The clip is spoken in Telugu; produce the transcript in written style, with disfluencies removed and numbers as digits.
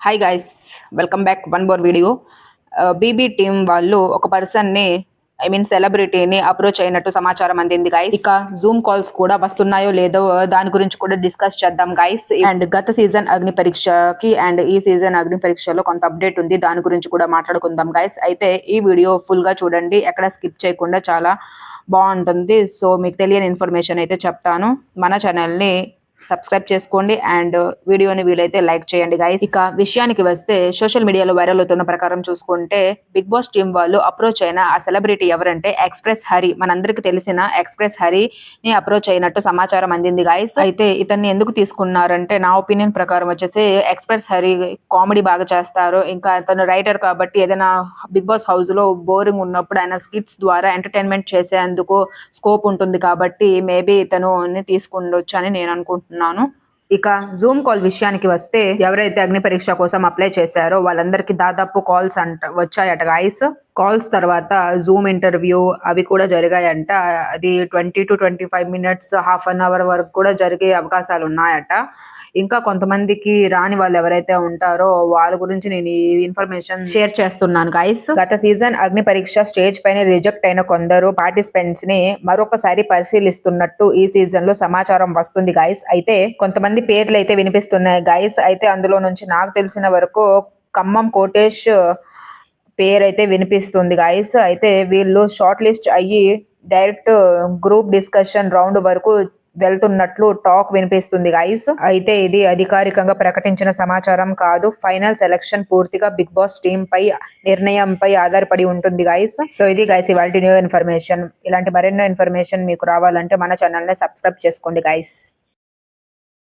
Hi guys, welcome back one more video. BB team వాళ్ళు ఒక పర్సన్ని సెలబ్రిటీని అప్రోచ్ అయినట్టు సమాచారం అందింది గైస్. ఇక జూమ్ కాల్స్ కూడా వస్తున్నాయో లేదో దాని గురించి కూడా డిస్కస్ చేద్దాం గైస్. అండ్ గత సీజన్ అగ్ని పరీక్షకి అండ్ ఈ సీజన్ అగ్ని పరీక్షలో కొంత అప్డేట్ ఉంది, దాని గురించి కూడా మాట్లాడుకుందాం గైస్. అయితే ఈ వీడియో ఫుల్ గా చూడండి, ఎక్కడ స్కిప్ చేయకుండా, చాలా బాగుంటుంది. సో మీకు తెలియని ఇన్ఫర్మేషన్ అయితే చెప్తాను. మన ఛానల్ని సబ్స్క్రైబ్ చేసుకోండి అండ్ వీడియోని వీలైతే లైక్ చేయండి గైస్. ఇక విషయానికి వస్తే, సోషల్ మీడియాలో వైరల్ అవుతున్న ప్రకారం చూసుకుంటే బిగ్ బాస్ టీం వాళ్ళు అప్రోచ్ అయిన ఆ సెలబ్రిటీ ఎవరంటే ఎక్స్ప్రెస్ హరి. మనందరికి తెలిసిన ఎక్స్ప్రెస్ హరిని అప్రోచ్ అయినట్టు సమాచారం అందింది గైస్. అయితే ఇతన్ని ఎందుకు తీసుకున్నారంటే, నా ఒపీనియన్ ప్రకారం వచ్చేసి ఎక్స్ప్రెస్ హరి కామెడీ బాగా చేస్తారు. ఇంకా అతను రైటర్ కాబట్టి ఏదైనా బిగ్ బాస్ హౌస్ లో బోరింగ్ ఉన్నప్పుడు ఆయన స్కిట్స్ ద్వారా ఎంటర్టైన్మెంట్ చేసేందుకు స్కోప్ ఉంటుంది కాబట్టి మేబీ ఇతను తీసుకుండొచ్చు అని నేను అనుకుంటున్నాను. ఇక జూమ్ కాల్ విషయానికి వస్తే, ఎవరైతే అగ్ని పరీక్ష కోసం అప్లై చేశారో వాళ్ళందరికీ దాదాపు కాల్స్ వచ్చాయట గైస్. కాల్స్ తర్వాత జూమ్ ఇంటర్వ్యూ అవి కూడా జరిగాయంట. అది 20 to 25 minutes, half an hour వరకు కూడా జరిగే అవకాశాలు ఉన్నాయట. ఇంకా కొంతమందికి రాని వాళ్ళు ఎవరైతే ఉంటారో వాళ్ళ గురించి నేను ఈ ఇన్ఫర్మేషన్ షేర్ చేస్తున్నాను గైస్. గత సీజన్ అగ్ని పరీక్ష స్టేజ్ పైన రిజెక్ట్ అయిన కొందరు పార్టిసిపెంట్స్ ని మరొకసారి పరిశీలిస్తున్నట్టు ఈ సీజన్ లో సమాచారం వస్తుంది గైస్. అయితే కొంతమంది పేర్లు అయితే వినిపిస్తున్నాయి గైస్. అయితే అందులో నుంచి నాకు తెలిసిన వరకు ఖమ్మం కోటేష్ పేరైతే వినిపిస్తుంది గైస్. అయితే వీళ్ళు షార్ట్ లిస్ట్ అయ్యి డైరెక్ట్ గ్రూప్ డిస్కషన్ రౌండ్ వరకు వెళ్తున్నట్లు టాక్ వినిపిస్తుంది గైస్. అయితే ఇది అధికారికంగా ప్రకటించిన సమాచారం కాదు. ఫైనల్ సెలక్షన్ పూర్తిగా బిగ్ బాస్ టీం పై నిర్ణయంపై ఆధారపడి ఉంటుంది గైస్. సో ఇది గైస్ ఇవాల్టి న్యూ ఇన్ఫర్మేషన్. ఇలాంటి మరెన్నో ఇన్ఫర్మేషన్ మీకు రావాలంటే మన ఛానల్ ని సబ్స్క్రైబ్ చేసుకోండి గైస్.